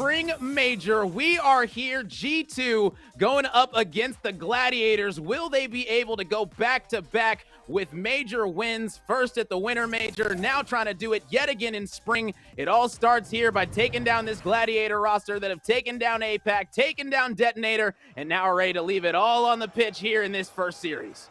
Spring Major. We are here, G2 going up against the Gladiators. Will they be able to go back-to-back with major wins? First at the Winter Major, now trying to do it yet again in Spring. It all starts here by taking down this Gladiator roster that have taken down APAC, taken down Detonator, and now are ready to leave it all on the pitch here in this first series.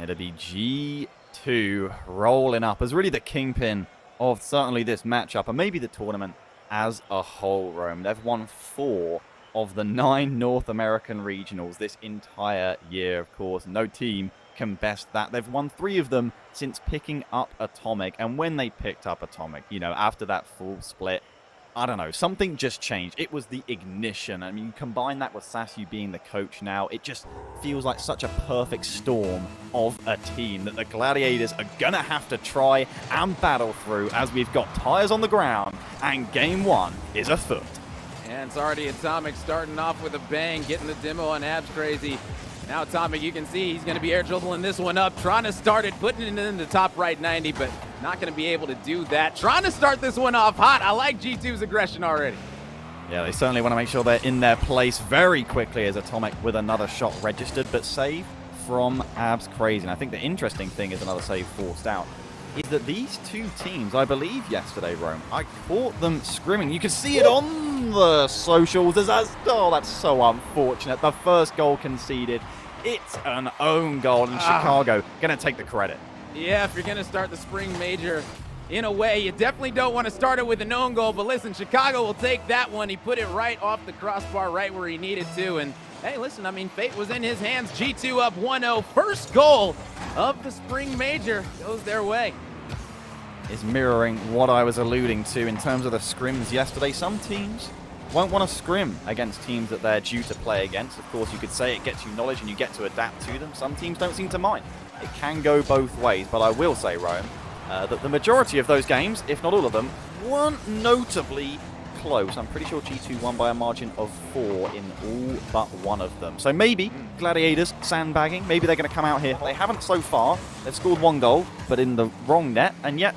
It'll be G2 rolling up as really the kingpin of certainly this matchup and maybe the tournament as a whole, Rome. They've won 4 of the 9 North American regionals this entire year, of course. No team can best that. They've won 3 of them since picking up Atomic. And when they picked up Atomic, you know, after that full split, I don't know, something just changed. It was the ignition. I mean, you combine that with Sasu being the coach now, it just feels like such a perfect storm of a team that the Gladiators are going to have to try and battle through as we've got tires on the ground and game 1 is afoot. And it's already Atomic starting off with a bang, getting the demo on Abs Crazy. Now Atomic, you can see he's going to be air dribbling this one up, trying to start it, putting it in the top right 90, but not going to be able to do that. Trying to start this one off hot. I like G2's aggression already. Yeah, they certainly want to make sure they're in their place very quickly as Atomic with another shot registered, but save from Abs Crazy. And I think the interesting thing is another save forced out is that these 2 teams, I believe yesterday, Rome, I caught them scrimming. You can see it on the socials. Oh, that's so unfortunate. The first goal conceded. It's an own goal, and Chicago going to take the credit. Yeah, if you're going to start the Spring Major, in a way, you definitely don't want to start it with an own goal. But listen, Chicago will take that one. He put it right off the crossbar, right where he needed to. And hey, listen, I mean, fate was in his hands. G2 up 1-0. First goal of the Spring Major goes their way. Is mirroring what I was alluding to in terms of the scrims yesterday. Some teams won't want to scrim against teams that they're due to play against. Of course, you could say it gets you knowledge and you get to adapt to them. Some teams don't seem to mind. It can go both ways, but I will say, Rome, that the majority of those games, if not all of them, weren't notably close. I'm pretty sure G2 won by a margin of 4 in all but one of them. So maybe Gladiators sandbagging, maybe they're going to come out here. They haven't so far. They've scored 1 goal, but in the wrong net, and yet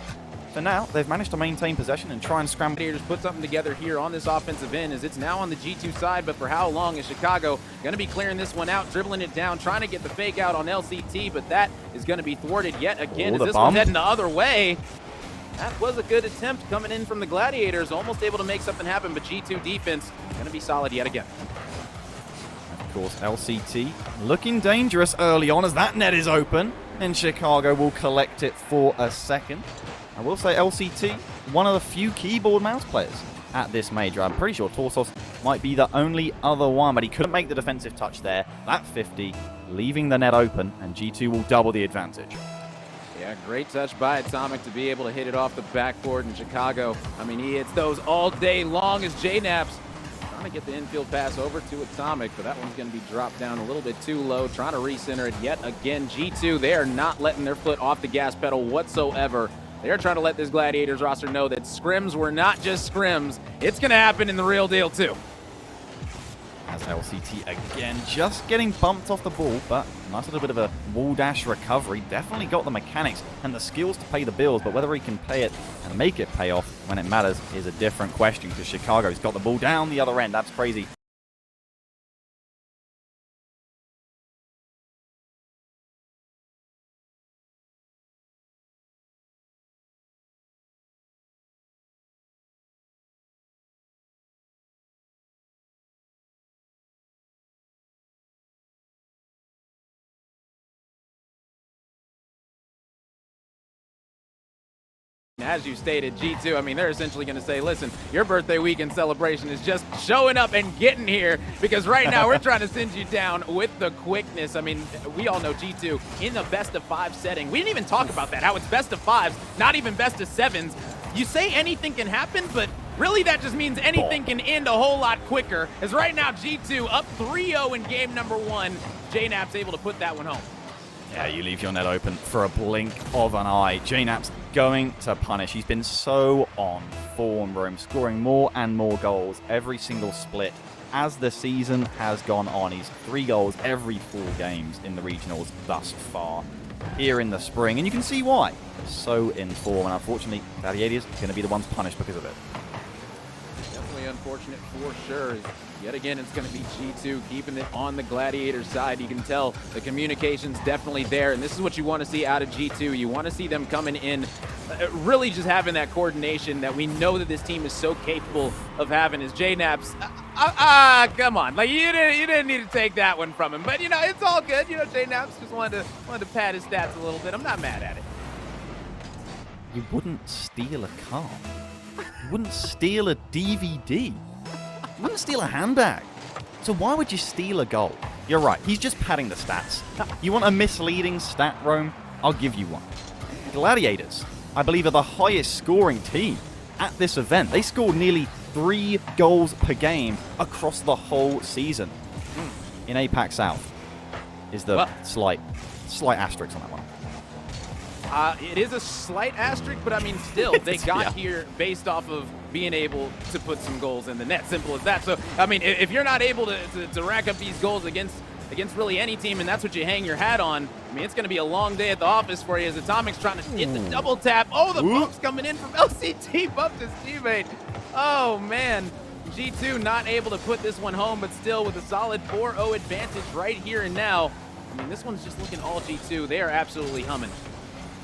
for now, they've managed to maintain possession and try and scramble. Gladiators put something together here on this offensive end as it's now on the G2 side, but for how long is Chicago going to be clearing this one out, dribbling it down, trying to get the fake out on LCT, but that is going to be thwarted yet again as this one's heading the other way. That was a good attempt coming in from the Gladiators, almost able to make something happen, but G2 defense going to be solid yet again. Of course, LCT looking dangerous early on as that net is open, and Chicago will collect it for a second. I will say LCT, one of the few keyboard mouse players at this major. I'm pretty sure Torsos might be the only other one, but he couldn't make the defensive touch there. That 50, leaving the net open, and G2 will double the advantage. Yeah, great touch by Atomic to be able to hit it off the backboard in Chicago. I mean, he hits those all day long as JNaps trying to get the infield pass over to Atomic, but that one's going to be dropped down a little bit too low, trying to recenter it yet again. G2, they are not letting their foot off the gas pedal whatsoever. They're trying to let this Gladiators roster know that scrims were not just scrims. It's going to happen in the real deal, too. As LCT again, just getting bumped off the ball, but nice little bit of a wall dash recovery. Definitely got the mechanics and the skills to pay the bills, but whether he can pay it and make it pay off when it matters is a different question, because Chicago's got the ball down the other end. That's crazy. As you stated, G2, I mean, they're essentially going to say, listen, your birthday weekend celebration is just showing up and getting here, because right now we're trying to send you down with the quickness. I mean, we all know G2 in the best of 5 setting. We didn't even talk about that, how it's best of 5s, not even best of 7s. You say anything can happen, but really that just means anything can end a whole lot quicker, as right now G2 up 3-0 in game number 1. JNap's able to put that one home. Yeah, you leave your net open for a blink of an eye. JNap's going to punish. He's been so on form, Rome, scoring more and more goals every single split as the season has gone on. He's 3 goals every 4 games in the regionals thus far here in the spring, and you can see why. They're so in form, and unfortunately, Gladiators are going to be the ones punished because of it. Definitely unfortunate for sure. Yet again, it's going to be G2 keeping it on the Gladiators side. You can tell the communication's definitely there, and this is what you want to see out of G2. You want to see them coming in, really just having that coordination that we know that this team is so capable of having. Is JNaps, come on, like you didn't need to take that one from him, but you know it's all good. You know, JNaps just wanted to pad his stats a little bit. I'm not mad at it. You wouldn't steal a car. You wouldn't steal a DVD. You wouldn't steal a handbag. So why would you steal a goal? You're right. He's just padding the stats. You want a misleading stat, Rome? I'll give you one. Gladiators, I believe, are the highest scoring team at this event. They scored nearly 3 goals per game across the whole season. In APAC South is the slight asterisk on that one. It is a slight asterisk, but I mean, still, they got here based off of being able to put some goals in the net. Simple as that. So, I mean, if you're not able to rack up these goals against really any team, and that's what you hang your hat on, I mean, it's going to be a long day at the office for you as Atomic's trying to hit the double tap. Oh, the bump's coming in from LCT, bumped his teammate. Oh, man. G2 not able to put this one home, but still with a solid 4-0 advantage right here and now. I mean, this one's just looking all G2. They are absolutely humming.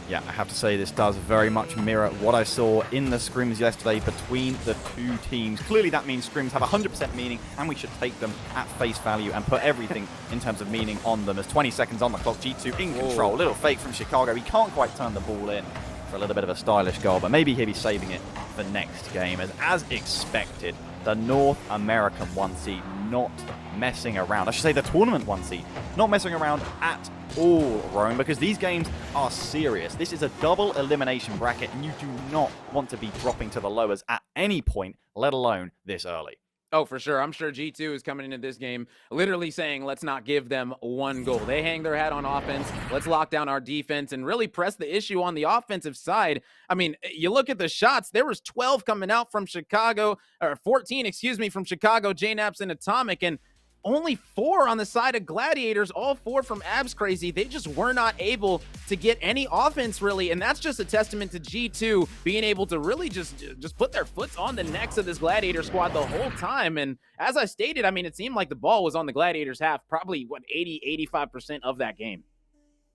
Yeah, I have to say this does very much mirror what I saw in the scrims yesterday between the two teams. Clearly that means scrims have 100% meaning, and we should take them at face value and put everything in terms of meaning on them. As 20 seconds on the clock, G2 in control. Little fake from Chicago. He can't quite turn the ball in for a little bit of a stylish goal, but maybe he'll be saving it for next game. As expected, the North American 1 seed not messing around. I should say the tournament 1 seed not messing around at all, Rome, because these games are serious. This is a double elimination bracket, and you do not want to be dropping to the lowers at any point, let alone this early. Oh, for sure. I'm sure G2 is coming into this game literally saying, let's not give them 1 goal. They hang their hat on offense. Let's lock down our defense and really press the issue on the offensive side. I mean, you look at the shots. There was 12 coming out from Chicago, or 14, excuse me, from Chicago, JNaps, and Atomic, and only 4 on the side of Gladiators, all 4 from Abs Crazy. They just were not able to get any offense, really, and that's just a testament to G2 being able to really just put their foots on the necks of this Gladiator squad the whole time. And as I stated, I mean, it seemed like the ball was on the Gladiators' half, probably, 80-85% of that game.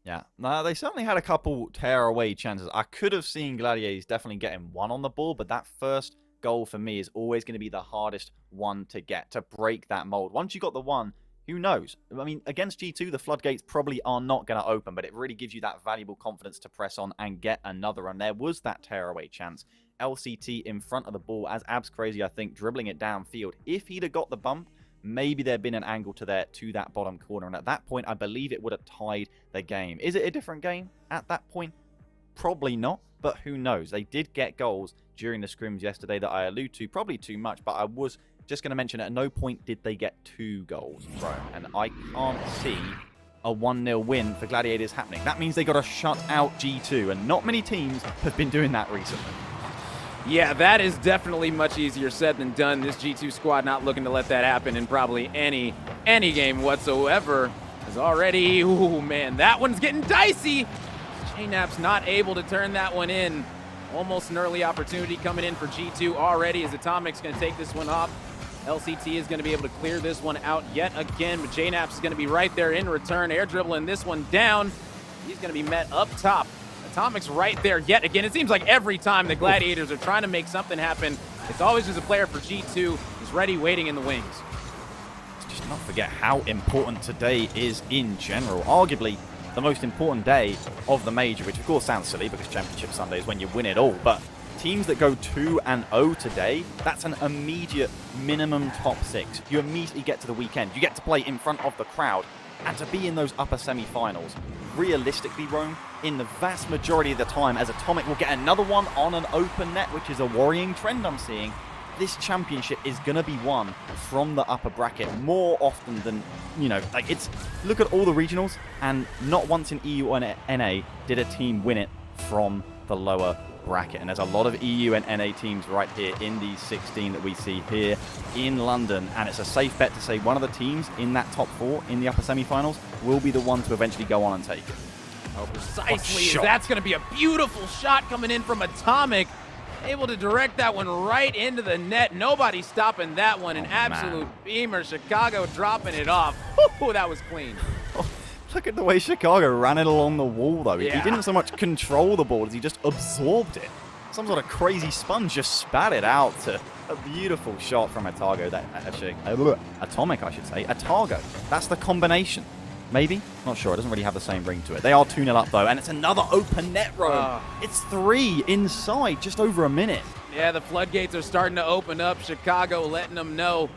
Yeah, no, they certainly had a couple tear-away chances. I could have seen Gladiators definitely getting 1 on the ball, but that first goal for me is always going to be the hardest one to get, to break that mold. Once you got the 1, who knows? I mean, against G2, the floodgates probably are not going to open, but it really gives you that valuable confidence to press on and get another. And there was that tearaway chance. LCT in front of the ball as Abs Crazy, I think, dribbling it downfield. If he'd have got the bump, maybe there'd been an angle to that bottom corner. And at that point, I believe it would have tied the game. Is it a different game at that point? Probably not, but who knows? They did get goals during the scrims yesterday that I allude to, probably too much, but I was just going to mention at no point did they get 2 goals thrown, and I can't see a 1-0 win for Gladiators happening. That means they got to shut out G2, and not many teams have been doing that recently. Yeah, that is definitely much easier said than done. This G2 squad not looking to let that happen in probably any game whatsoever. Is already, ooh man, that one's getting dicey. JNaps not able to turn that one in. Almost an early opportunity coming in for G2 already as Atomic's going to take this one off. LCT is going to be able to clear this one out yet again, but JNaps is going to be right there in return, air dribbling this one down. He's going to be met up top. Atomic's right there yet again. It seems like every time the Gladiators are trying to make something happen, it's always just a player for G2 who's ready, waiting in the wings. Let's just not forget how important today is in general. Arguably the most important day of the major, which of course sounds silly because Championship Sunday is when you win it all, but teams that go 2-0 today, that's an immediate minimum top 6. You immediately get to the weekend. You get to play in front of the crowd and to be in those upper semi-finals. Realistically, Rome, in the vast majority of the time, as Atomic will get another one on an open net, which is a worrying trend I'm seeing, this championship is going to be won from the upper bracket more often than, you know, like it's, look at all the regionals, and not once in EU or NA did a team win it from the lower bracket. And there's a lot of EU and NA teams right here in these 16 that we see here in London. And it's a safe bet to say one of the teams in that top 4 in the upper semi-finals will be the one to eventually go on and take it. Oh, precisely. That's going to be a beautiful shot coming in from Atomic. able to direct that one right into the net. Nobody stopping that one. An absolute beamer. Chicago dropping it off. Woo, that was clean. Oh, look at the way Chicago ran it along the wall, though. He didn't so much control the ball as he just absorbed it. Some sort of crazy sponge just spat it out to a beautiful shot from Atago. Atomic, I should say. Atago. That's the combination. Maybe? Not sure. It doesn't really have the same ring to it. They are 2-0 up, though, and it's another open net roam. It's 3 inside just over a minute. Yeah, the floodgates are starting to open up. Chicago letting them know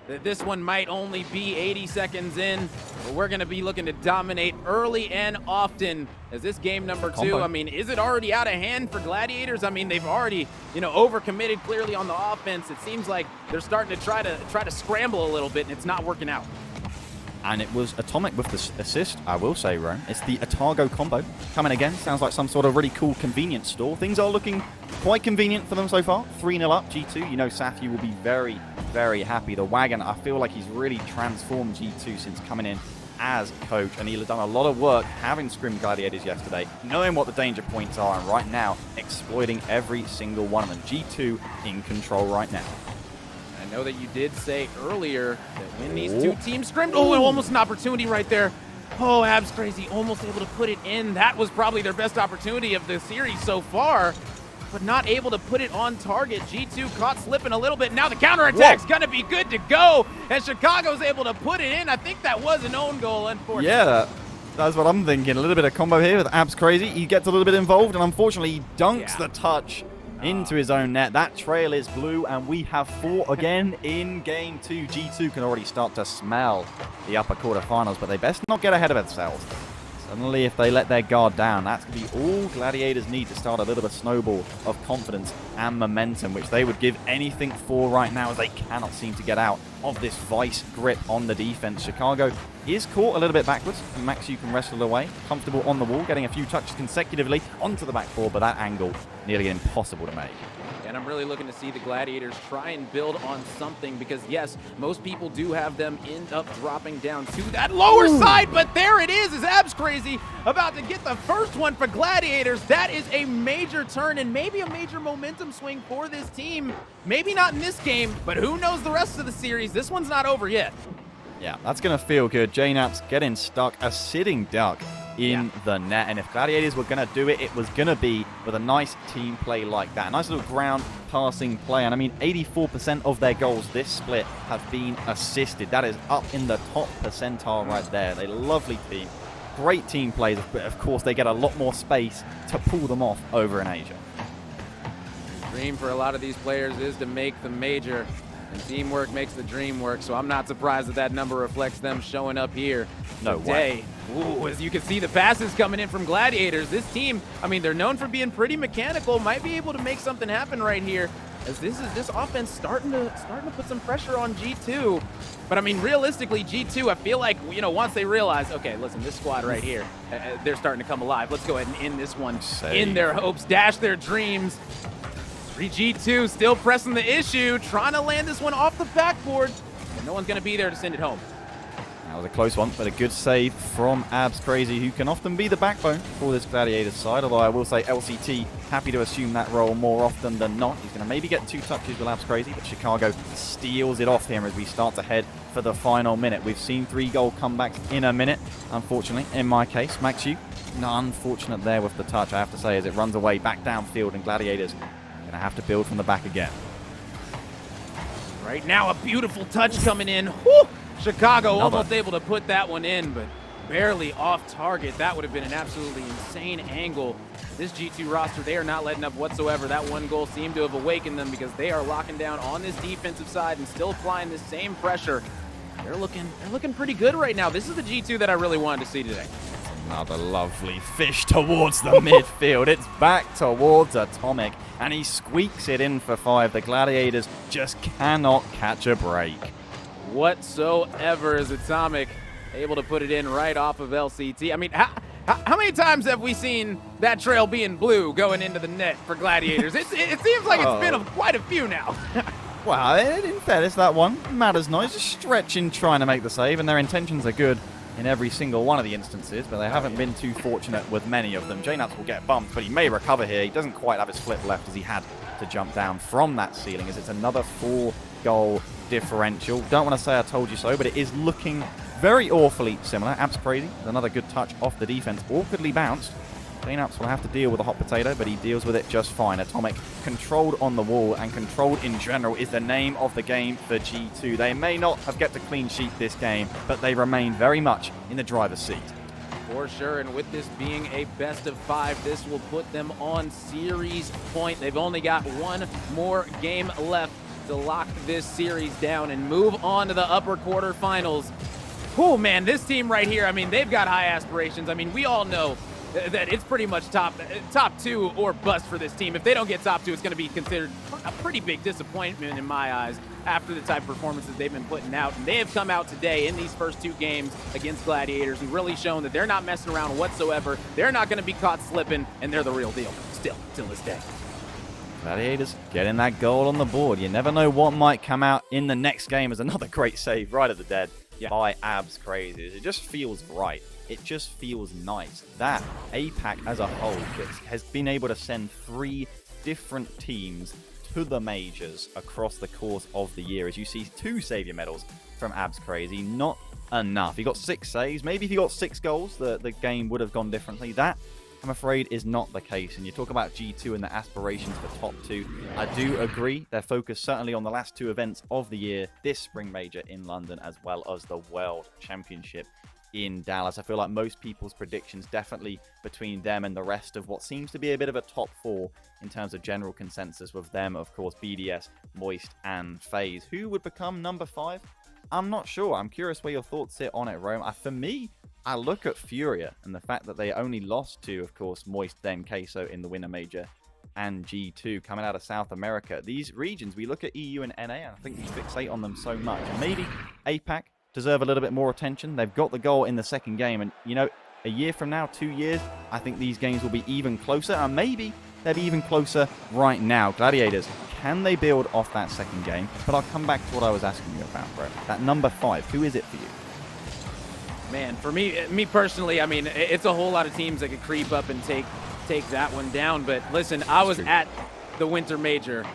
that this one might only be 80 seconds in, but we're going to be looking to dominate early and often as this game number 2. I mean, is it already out of hand for Gladiators? I mean, they've already, overcommitted clearly on the offense. It seems like they're starting to try to scramble a little bit, and it's not working out. And it was Atomic with the assist, I will say, Rome. It's the Atago combo coming again. Sounds like some sort of really cool convenience store. Things are looking quite convenient for them so far. 3-0 up, G2. You know Safi will be very, very happy. The Wagon, I feel like he's really transformed G2 since coming in as coach. And he'll have done a lot of work having scrimmed Gladiators yesterday, knowing what the danger points are, and right now exploiting every single one of them. G2 in control right now. I know that you did say earlier that when these two teams scrimmed, almost an opportunity right there. Oh, Abs Crazy almost able to put it in. That was probably their best opportunity of the series so far, but not able to put it on target. G2 caught slipping a little bit. Now the counterattack's going to be good to go, and Chicago's able to put it in. I think that was an own goal, unfortunately. Yeah, that's what I'm thinking. A little bit of combo here with Abs Crazy. He gets a little bit involved, and unfortunately he dunks the touch into his own net. That trail is blue, and we have 4 again in game 2. G2 can already start to smell the upper quarterfinals, but they best not get ahead of themselves. Suddenly, if they let their guard down, that's going to be all Gladiators need to start a little bit of snowball of confidence and momentum, which they would give anything for right now, as they cannot seem to get out of this vice grip on the defense. Chicago is caught a little bit backwards, and Max, you can wrestle away, comfortable on the wall, getting a few touches consecutively onto the back four, but that angle nearly impossible to make. And I'm really looking to see the Gladiators try and build on something, because yes, most people do have them end up dropping down to that lower side, but there it is Abs Crazy about to get the first one for Gladiators. That is a major turn and maybe a major momentum swing for this team. Maybe not in this game, but who knows the rest of the series. This one's not over yet. Yeah, that's going to feel good. JNaps getting stuck, a sitting duck in the net. And if Gladiators were going to do it, it was going to be with a nice team play like that. A nice little ground passing play. And I mean, 84% of their goals this split have been assisted. That is up in the top percentile right there. A lovely team. Great team play. But of course, they get a lot more space to pull them off over in Asia. The dream for a lot of these players is to make the major. And teamwork makes the dream work, so I'm not surprised that that number reflects them showing up here today. Ooh, as you can see, the passes coming in from Gladiators. This team, I mean, they're known for being pretty mechanical, might be able to make something happen right here, as this offense starting to put some pressure on G2. But I mean, realistically, G2, I feel like, once they realize, okay, listen, this squad right here, they're starting to come alive. Let's go ahead and end this one in their hopes, dash their dreams. G2 still pressing the issue, trying to land this one off the backboard, but no one's going to be there to send it home. That was a close one, but a good save from Abs Crazy, who can often be the backbone for this Gladiators side, although I will say LCT happy to assume that role more often than not. He's going to maybe get 2 touches with Abs Crazy, but Chicago steals it off him as we start to head for the final minute. We've seen 3 goal comebacks in a minute, unfortunately, in my case. Max, you, unfortunate there with the touch, I have to say, as it runs away back downfield, and Gladiators going to have to build from the back again. Right now, a beautiful touch coming in. Whew! Chicago almost able to put that one in, but barely off target. That would have been an absolutely insane angle. This G2 roster, they are not letting up whatsoever. That one goal seemed to have awakened them, because they are locking down on this defensive side and still applying the same pressure. They're looking pretty good right now. This is the G2 that I really wanted to see today. Another lovely fish towards the midfield. It's back towards Atomic, and he squeaks it in for 5. The Gladiators just cannot catch a break whatsoever, as Atomic able to put it in right off of LCT. I mean, how many times have we seen that trail being blue going into the net for Gladiators? It seems like it's been quite a few now. Well, in fairness, that one matters not. Just stretching, trying to make the save, and their intentions are good in every single one of the instances, but they haven't been too fortunate with many of them. JNaps will get bumped, but he may recover here. He doesn't quite have his flip left as he had to jump down from that ceiling, as it's another 4-goal differential. Don't want to say I told you so, but it is looking very awfully similar. Abs Crazy, another good touch off the defense, awkwardly bounced. Apps will have to deal with a hot potato, but he deals with it just fine. Atomic controlled on the wall, and controlled in general is the name of the game for G2. They may not have kept a clean sheet this game, but they remain very much in the driver's seat. For sure, and with this being a best of 5, this will put them on series point. They've only got one more game left to lock this series down and move on to the upper quarterfinals. Oh man, this team right here, I mean, they've got high aspirations. I mean, we all know that it's pretty much top 2 or bust for this team. If they don't get top 2, it's going to be considered a pretty big disappointment in my eyes after the type of performances they've been putting out. And they have come out today in these first 2 games against Gladiators and really shown that they're not messing around whatsoever. They're not going to be caught slipping, and they're the real deal still till this day. Gladiators getting that goal on the board. You never know what might come out in the next game, as another great save right at the dead by Abs Crazy. It just feels right. It just feels nice that APAC as a whole has been able to send 3 different teams to the majors across the course of the year. As you see 2 savior medals from Abs Crazy, not enough. He got 6 saves. Maybe if he got 6 goals, the game would have gone differently. That, I'm afraid, is not the case. And you talk about G2 and the aspirations for top 2. I do agree. They're focused certainly on the last 2 events of the year, this Spring Major in London, as well as the World Championship in Dallas. I feel like most people's predictions definitely between them and the rest of what seems to be a bit of a top 4 in terms of general consensus, with them, of course, BDS, Moist, and FaZe. Who would become number 5? I'm not sure. I'm curious where your thoughts sit on it, Rome. For me, I look at Furia and the fact that they only lost to, of course, Moist, then Queso in the Winner Major, and G2 coming out of South America. These regions, we look at EU and NA, and I think we fixate on them so much. Maybe APAC deserve a little bit more attention. They've got the goal in the second game, and you know, a year from now, 2 years, I think these games will be even closer, and maybe they'll be even closer right now. Gladiators, can they build off that second game? But I'll come back to what I was asking you about, bro. That number 5, who is it for you? Man, for me personally, I mean, it's a whole lot of teams that could creep up and take that one down. But listen, I was at the Winter Major.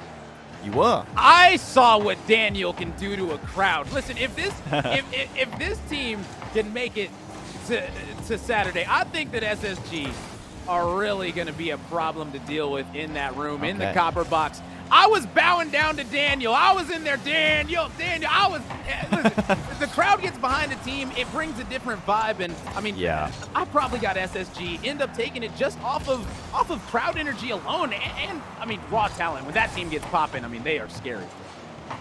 You were. I saw what Daniel can do to a crowd. Listen, if this if this team can make it to Saturday, I think that SSG are really going to be a problem to deal with in that room, in the copper box. I was bowing down to Daniel. I was in there, Daniel. I was. Listen, the crowd gets behind the team. It brings a different vibe, and I mean, I probably got SSG end up taking it just off of crowd energy alone, and I mean raw talent. When that team gets popping, I mean they are scary.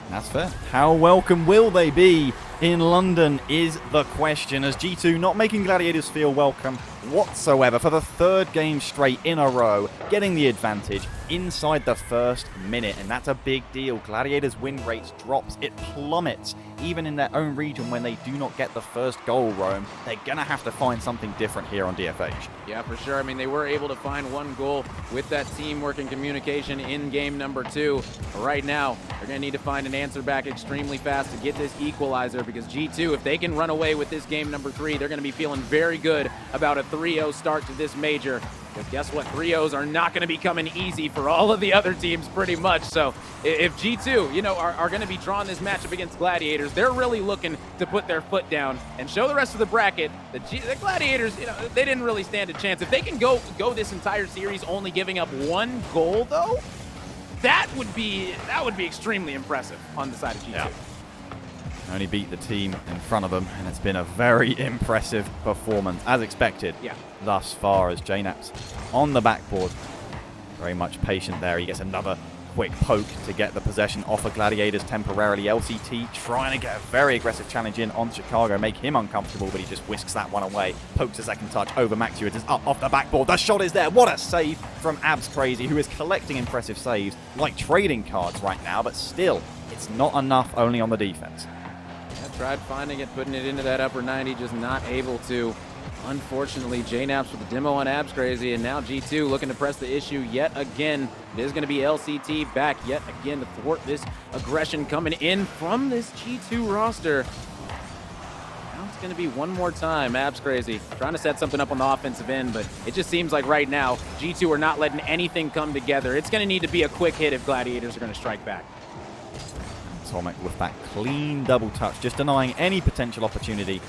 That's fair. How welcome will they be in London is the question, as G2 not making Gladiators feel welcome whatsoever for the 3rd game straight in a row, getting the advantage inside the first minute, and that's a big deal. Gladiators' win rates drops, it plummets, even in their own region when they do not get the first goal, Rome. They're gonna have to find something different here on DFH. Yeah, for sure. I mean, they were able to find 1 goal with that teamwork and communication in game number 2. Right now, they're gonna need to find an answer back extremely fast to get this equalizer, because G2, if they can run away with this game number 3, they're gonna be feeling very good about a 3-0 start to this major. Because guess what? 3-0s are not going to be coming easy for all of the other teams pretty much. So if G2, you know, are going to be drawing this matchup against Gladiators, they're really looking to put their foot down and show the rest of the bracket that the Gladiators, you know, they didn't really stand a chance. If they can go this entire series only giving up 1 goal, though, that would be extremely impressive on the side of G2. Yeah. Only beat the team in front of them, and it's been a very impressive performance, as expected, thus far, as JNAP's on the backboard. Very much patient there. He gets another quick poke to get the possession off of Gladiators temporarily. LCT trying to get a very aggressive challenge in on Chicago, make him uncomfortable, but he just whisks that one away. Pokes a second touch over Max. It is up off the backboard. The shot is there. What a save from Abs Crazy, who is collecting impressive saves like trading cards right now, but still, it's not enough only on the defense. Tried finding it, putting it into that upper 90, just not able to. Unfortunately, JNAPS with the demo on Abs Crazy, and now G2 looking to press the issue yet again. It is going to be LCT back yet again to thwart this aggression coming in from this G2 roster. Now going to be one more time. Abs Crazy trying to set something up on the offensive end, but it just seems like right now G2 are not letting anything come together. It's going to need to be a quick hit if Gladiators are going to strike back. Atomic with that clean double touch, just denying any potential opportunity.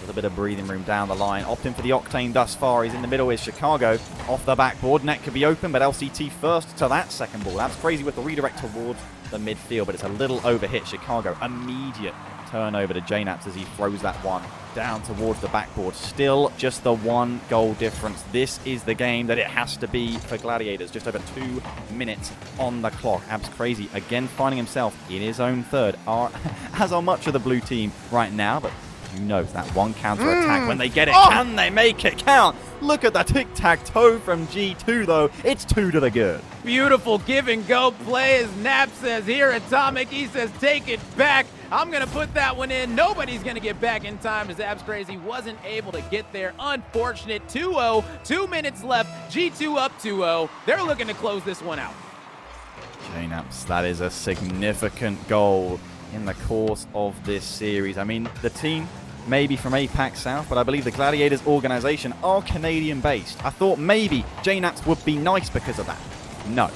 With a bit of breathing room down the line. Opting for the Octane thus far. He's in the middle is Chicago. Off the backboard. Net could be open, but LCT first to that second ball. That's crazy with the redirect towards the midfield, but it's a little overhit. Chicago, immediate turnover to JNaps as he throws that one down towards the backboard. Still just the 1 goal difference. This is the game that it has to be for Gladiators. Just over 2 minutes on the clock. Abs Crazy again finding himself in his own third. As are much of the blue team right now, but who knows, that one counter attack, when they get it, can they make it count? Look at the tic-tac-toe from G2 though. It's 2 to the good. Beautiful give and go play, as Nap says here. Atomic, he says take it back. I'm going to put that one in. Nobody's going to get back in time, as Abs Crazy wasn't able to get there. Unfortunate. 2-0, 2 minutes left. G2 up 2-0. They're looking to close this one out. JNaps, that is a significant goal in the course of this series. I mean, the team maybe from APAC South, but I believe the Gladiators organization are Canadian-based. I thought maybe JNaps would be nice because of that. No,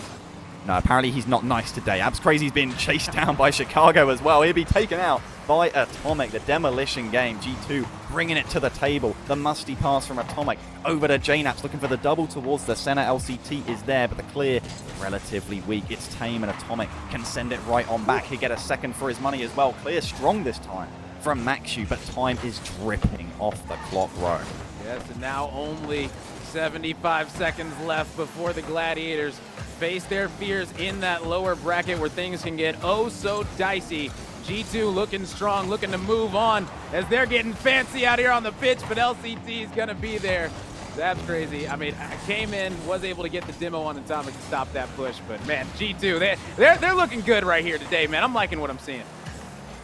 apparently he's not nice today. Abs Crazy's been chased down by Chicago as well. He'll be taken out by Atomic. The demolition game. G2 bringing it to the table. The musty pass from Atomic over to JNaps, looking for the double towards the center. LCT is there, but the clear relatively weak. It's tame, and Atomic can send it right on back. He'll get a second for his money as well. Clear strong this time from Maxu, but time is dripping off the clock, Rome. Yes, and now only 75 seconds left before the Gladiators face their fears in that lower bracket where things can get oh so dicey. G2 looking strong, looking to move on as they're getting fancy out here on the pitch, but LCT is going to be there. That's crazy. I mean, I came in, was able to get the demo on Atomic to stop that push, but man, G2, they're looking good right here today, man. I'm liking what I'm seeing.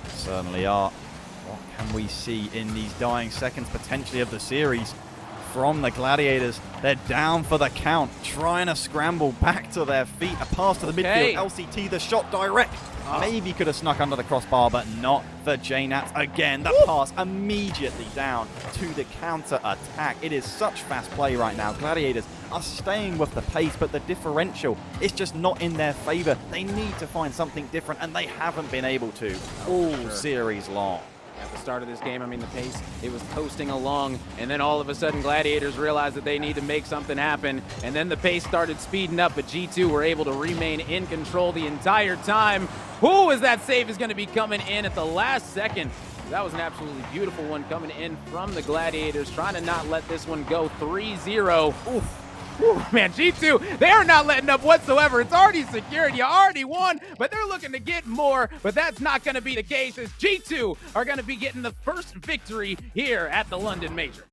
Certainly are. What can we see in these dying seconds potentially of the series from the Gladiators? They're down for the count, trying to scramble back to their feet. A pass to the midfield. LCT, the shot direct. Maybe could have snuck under the crossbar, but not for JNaps. Again, the pass immediately down to the counter attack. It is such fast play right now. Gladiators are staying with the pace, but the differential is just not in their favor. They need to find something different, and they haven't been able to all series long. At the start of this game, I mean, the pace, it was coasting along, and then all of a sudden Gladiators realized that they need to make something happen, and then the pace started speeding up, but G2 were able to remain in control the entire time. Who is that save is going to be coming in at the last second? That was an absolutely beautiful one coming in from the Gladiators, trying to not let this one go 3-0. Oof. Whew, man, G2, they are not letting up whatsoever. It's already secured. You already won, but they're looking to get more. But that's not going to be the case, as G2 are going to be getting the first victory here at the London Major.